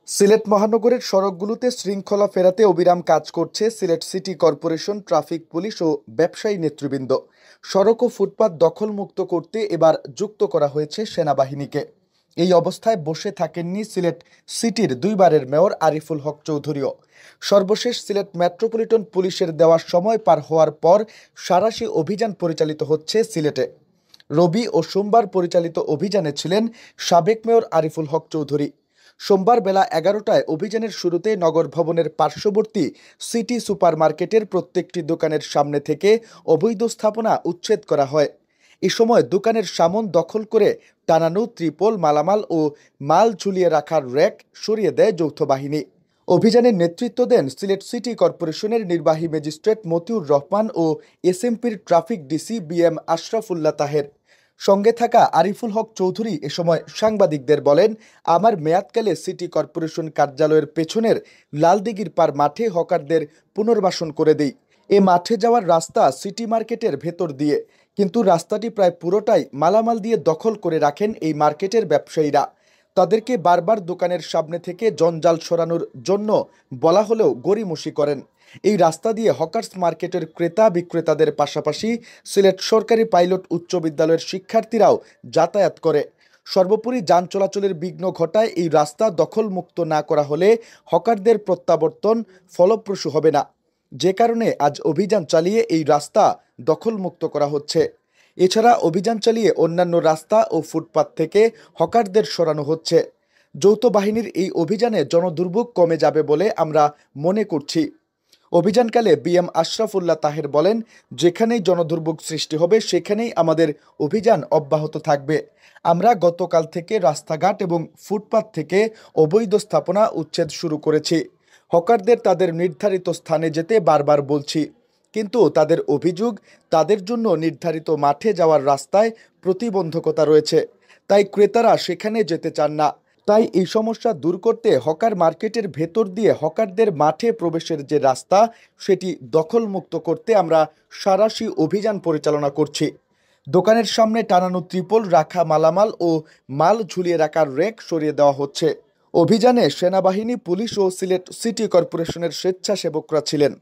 সিলেট মহানগরের সড়কগুলোতে শৃঙ্খলা ফেরাতে অবিরাম কাজ করছে Sylhet city corporation, traffic police ও ব্যবসায়ী নেতৃবৃন্দ। সড়ক ও ফুটপাত দখলমুক্ত করতে এবার যুক্ত করা হয়েছে সেনাবাহিনীকে। এই অবস্থায় বসে থাকেননি সিলেট সিটির দুইবারের মেয়র আরিফুল হক চৌধুরীও। সর্বশেষ সিলেট মেট্রোপলিটন পুলিশের দেওয়ার সময় পার হওয়ার পর সাঁড়াশি অভিযান পরিচালিত হচ্ছে সিলেটে। রবি ও সোমবার পরিচালিত অভিযানে ছিলেন সাবেক মেয়র আরিফুল হক চৌধুরী। সোমবার বেলা 11টায় অভিযানের শুরুতে নগর ভবনের পার্শ্ববর্তী সিটি সুপার মার্কেটের প্রত্যেকটি দোকানের সামনে থেকে অবৈধ স্থাপনা উচ্ছেদ করা হয়। এ সময় দোকানের সামন দখল করে টানানো ত্রিপল, মালামাল ও মাল ঝুলিয়ে রাখার র্যাক সরিয়ে দেয় যৌথ বাহিনী। অভিযানের নেতৃত্ব দেন সিলেট সিটি কর্পোরেশনের নির্বাহী ম্যাজিস্ট্রেট মতিউর রহমান ও এসএমপির traffic DC BM Ashrafullah Taher. সঙ্গে থাকা আরিফুল হক চৌধুরী এ সময় সাংবাদিকদের বলেন, আমার মেয়াদকালে সিটি কর্পোরেশন কার্যালয়ের পেছনের লালদিঘির পার মাঠে হকারদের পুনর্বাসন করে দেই। এ মাঠে যাওয়ার রাস্তা সিটি মার্কেটের ভেতর দিয়ে, কিন্তু রাস্তাটি প্রায় পুরোটাই মালামাল দিয়ে দখল করে রাখেন এই মার্কেটের ব্যবসায়ীরা। তাদেরকে বারবার দোকানের সামনে থেকে জঞ্জাল সরানোর জন্য বলা হলেও গড়িমসি করেন। এই রাস্তা দিয়ে হকার্স মার্কেটের ক্রেতা বিক্রেতাদের পাশাপাশি সিলেট সরকারি পাইলট উচ্চ বিদ্যালয়ের শিক্ষার্থীরাও যাতায়াত করে। সর্বোপরি যান চলাচলের বিঘ্ন ঘটায় এই রাস্তা দখলমুক্ত না করা হলে হকারদের প্রত্যাবর্তন ফলপ্রসূ হবে না, যে কারণে আজ অভিযান চালিয়ে এই রাস্তা দখলমুক্ত করা হচ্ছে। এছাড়া অভিযান চালিয়ে অন্যান্য রাস্তা ও ফুটপাত থেকে হকারদের সরানো হচ্ছে। যৌথ বাহিনীর এই অভিযানে জনদুর্ভোগ কমে যাবে বলে আমরা মনে করছি। অভিযানকালে বিএম আশরাফুল্লাহ তাহের বলেন, যেখানেই জনদুর্ভোগ সৃষ্টি হবে সেখানেই আমাদের অভিযান অব্যাহত থাকবে। আমরা গতকাল থেকে রাস্তাঘাট এবং ফুটপাত থেকে অবৈধ স্থাপনা উচ্ছেদ শুরু করেছি। হকারদের তাদের নির্ধারিত স্থানে যেতে বারবার বলছি, কিন্তু তাদের অভিযোগ তাদের জন্য নির্ধারিত মাঠে যাওয়ার রাস্তায় প্রতিবন্ধকতা রয়েছে, তাই ক্রেতারা সেখানে যেতে চান না। তাই এই সমস্যা দূর করতে হকার মার্কেটের ভেতর দিয়ে হকারদের মাঠে প্রবেশের যে রাস্তা, সেটি দখলমুক্ত করতে আমরা সাঁড়াশি অভিযান পরিচালনা করছি। দোকানের সামনে টানানো ত্রিপল, রাখা মালামাল ও মাল ঝুলিয়ে রাখার র্যাক সরিয়ে দেওয়া হচ্ছে। অভিযানে সেনাবাহিনী, পুলিশ ও সিলেট সিটি কর্পোরেশনের স্বেচ্ছাসেবকরা ছিলেন।